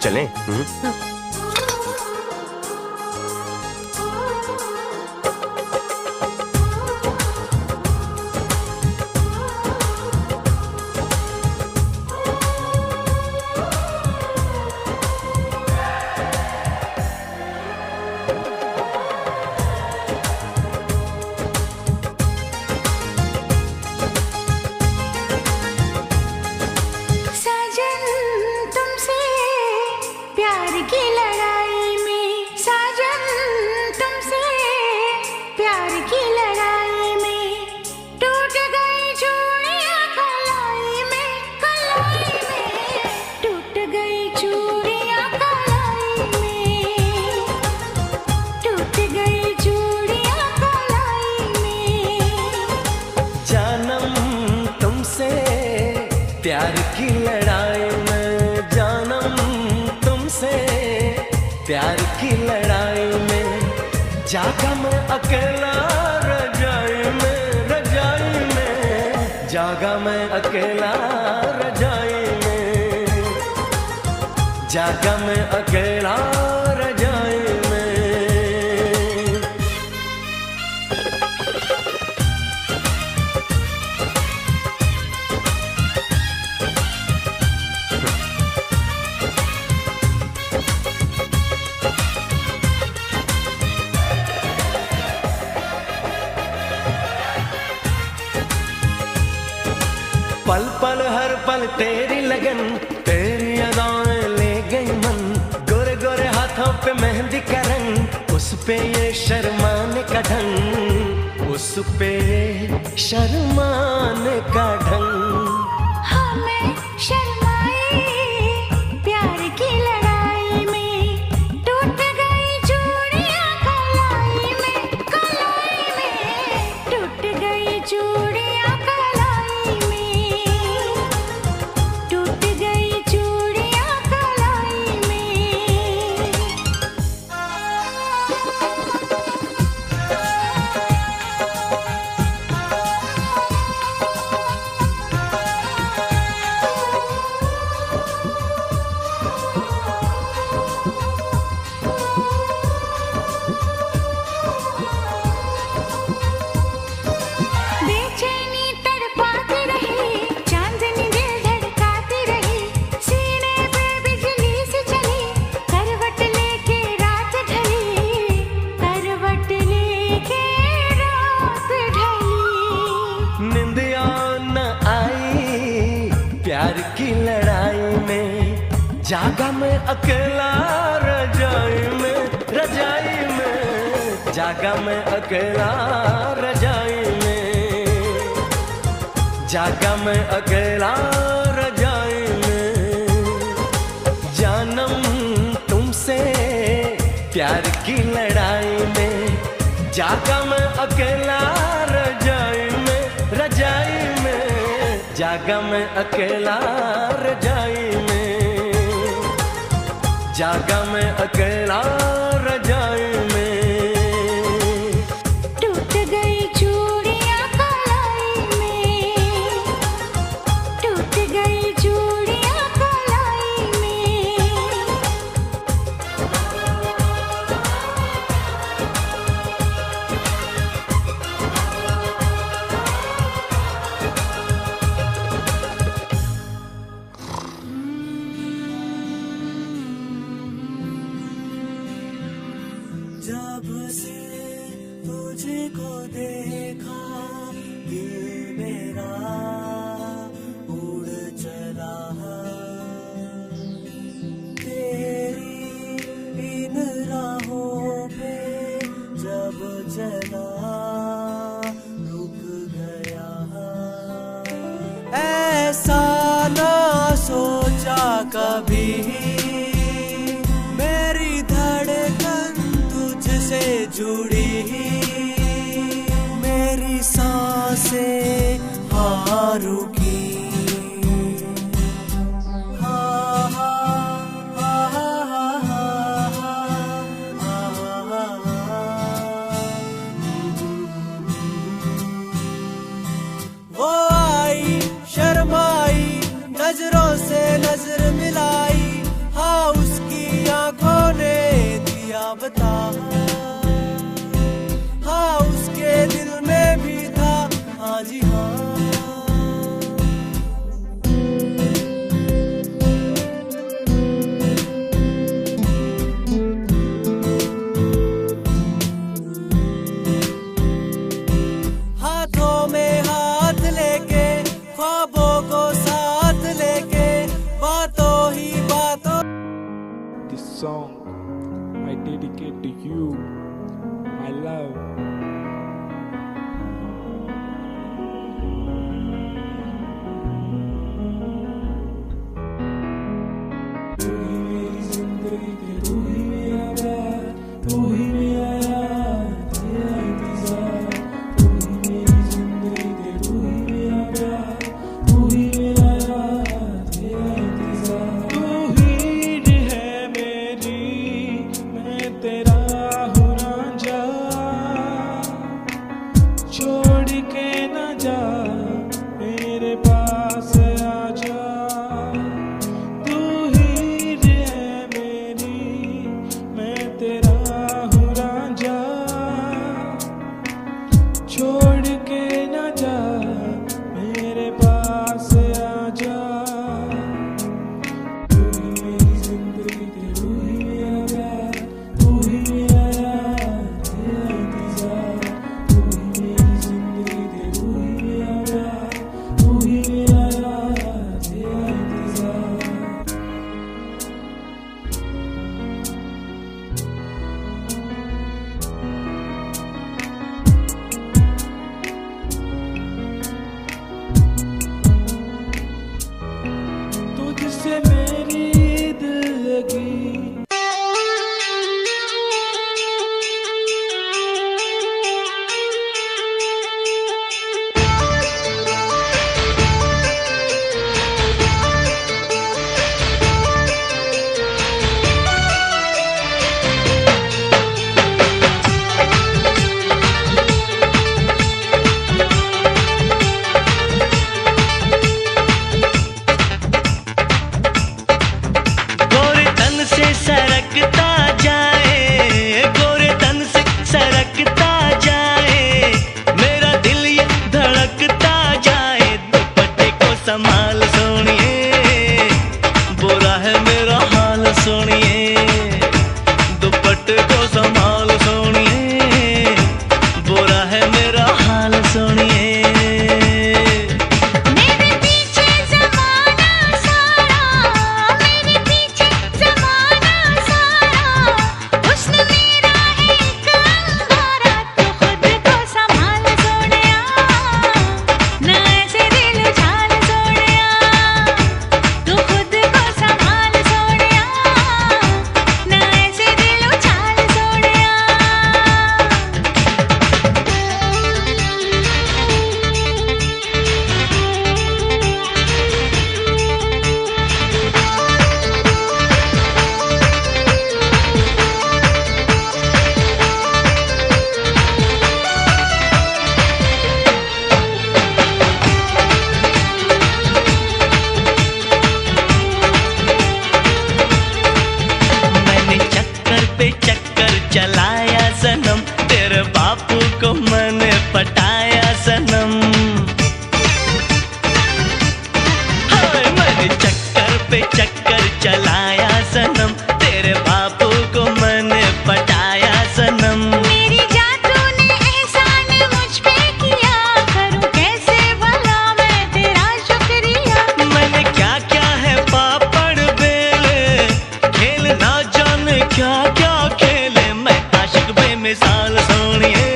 K: चलें?
B: साजन तुमसे प्यार की लड़ाई में, साजन तुमसे प्यार की लड़ाई में टूट गई चूड़ियां कलाई में, कलाई में टूट गई चूड़ियां कलाई में, टूट गई चूड़ियां कलाई में।
A: जानम तुमसे प्यार की लड़ाई में, जानम तुमसे प्यार की लड़ाई में जागा मैं अकेला रजाई में, रजाई में जागा मैं अकेला रजाई में, जागा मैं अकेला रजाई में। पल पल हर पल तेरी लगन, तेरी अदाएं ले गई मन, गोरे गोरे हाथों पे मेहंदी का रंग, उस पे ये शर्माने का ढंग, उस पे ये शर्माने का ढंग।
B: हमें शर्माए प्यार की लड़ाई में टूट गई चूड़ियां कलाई में, कलाई में टूट गई चूड़ियां कलाई में, टूट गई चूड़ियां कलाई में। बेचैनी तड़पाती रही, चांदनी दिल धड़काती रही, सीने पे बिजली से चली, करवट लेके रात ढली, करवट लेके रात ढली।
A: निंदिया न आई प्यार की लड़ाई में, जागा मैं अकेला रजाई में, रजाई में जागा मैं अकेला रजाई में, जागा मैं अकेला रजाई में। जानम तुमसे प्यार की लड़ाई में, जागा मैं अकेला रजाई में, रजाई में जागा मैं अकेला रजाई में, जागा मैं अकेला रजाई में।
B: टूट गई चूड़ियां कलाई में, टूट गई चूड़ियां कलाई में।
D: जब से तुझको देखा दिल मेरा उड़ चला है। सोचा कभी मेरी धड़कन तुझसे जुड़ी, मेरी सांसें हाँ रुकी। वो आई शर्माई, नजरों से नजर मिलाई, हाँ उसकी आंखों ने दिया बता, हाँ उसके दिल में भी था, हाँ जी हाँ। हाथों में हाथ लेके, ख्वाबों को साथ लेके, बातों ही बातों।
I: This song I dedicate to you, my love.
A: क्या क्या खेले मैं आशिक बेमिसाल सोनिए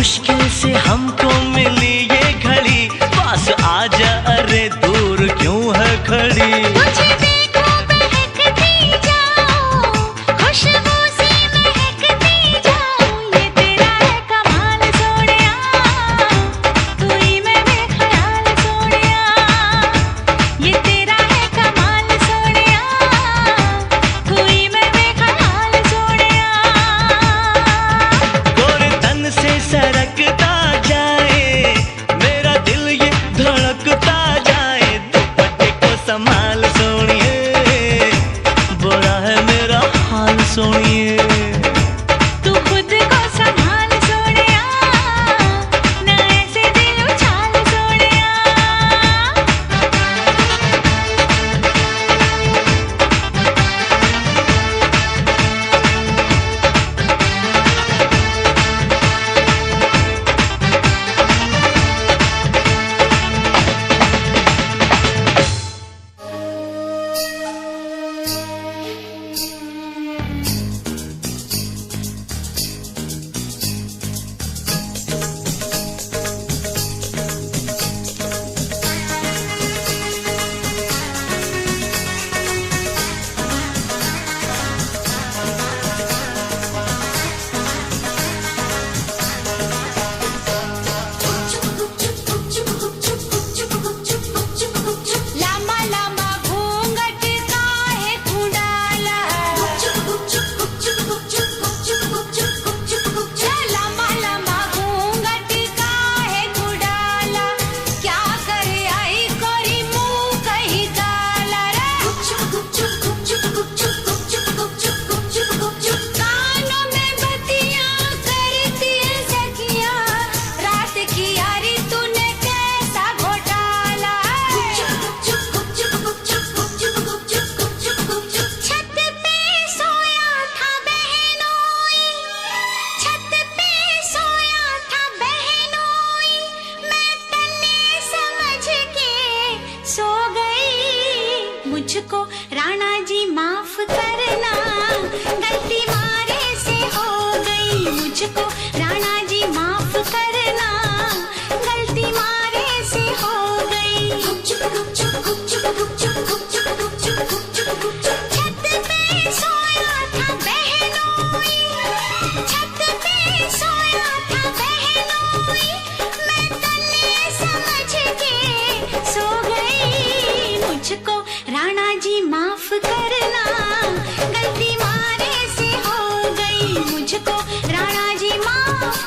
A: मुश्किल से हमको मिली ये घड़ी, पास आजा अरे दूर क्यों है खड़ी।
B: मुझे देखो बहकती जाओ, खुशबू सी महकती जाओ, ये तेरा है कमाल सोनिया, तू ही मैं बेख्याल सोनिया, ये तेरा है कमाल सोनिया, तू ही मैं बेख्याल सोनिया।
A: गोरे तन से सरकता जाए मेरा दिल ये धड़कता जाए, दुपट्टे को संभाल सोनिए, बुरा है मेरा हाल सोनिए।
B: तू खुद को संभाल सोनिया, ना ऐसे दिल उछाल सोनिया। लामा लामा घूंघट काहे तू डाला, लामा लामा घूंघट काहे तू डाला, क्या करे आई कोरी मुंह कहीं काला रे। कानों में बत्तियां करती है सखियां, रात की यारी तूने कैसा घोटाला। छत पे सोया था बहनोई, छत पे सोया था बहनोई, मैं तन्ने समझ के सो गई। मुझको राणा जी माफ करना, गलती मारे से हो गई। मुझको राणा जी माफ करना, गलती मारे से हो गई। छत पे सोया था बहनोई, छत पे सोया था बहनोई, मैं तन्ने समझ के सो गई। मुझको राणा जी माफ करना, गलती मारे से हो गई। मुझको राणा जी माफ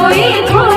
B: कोई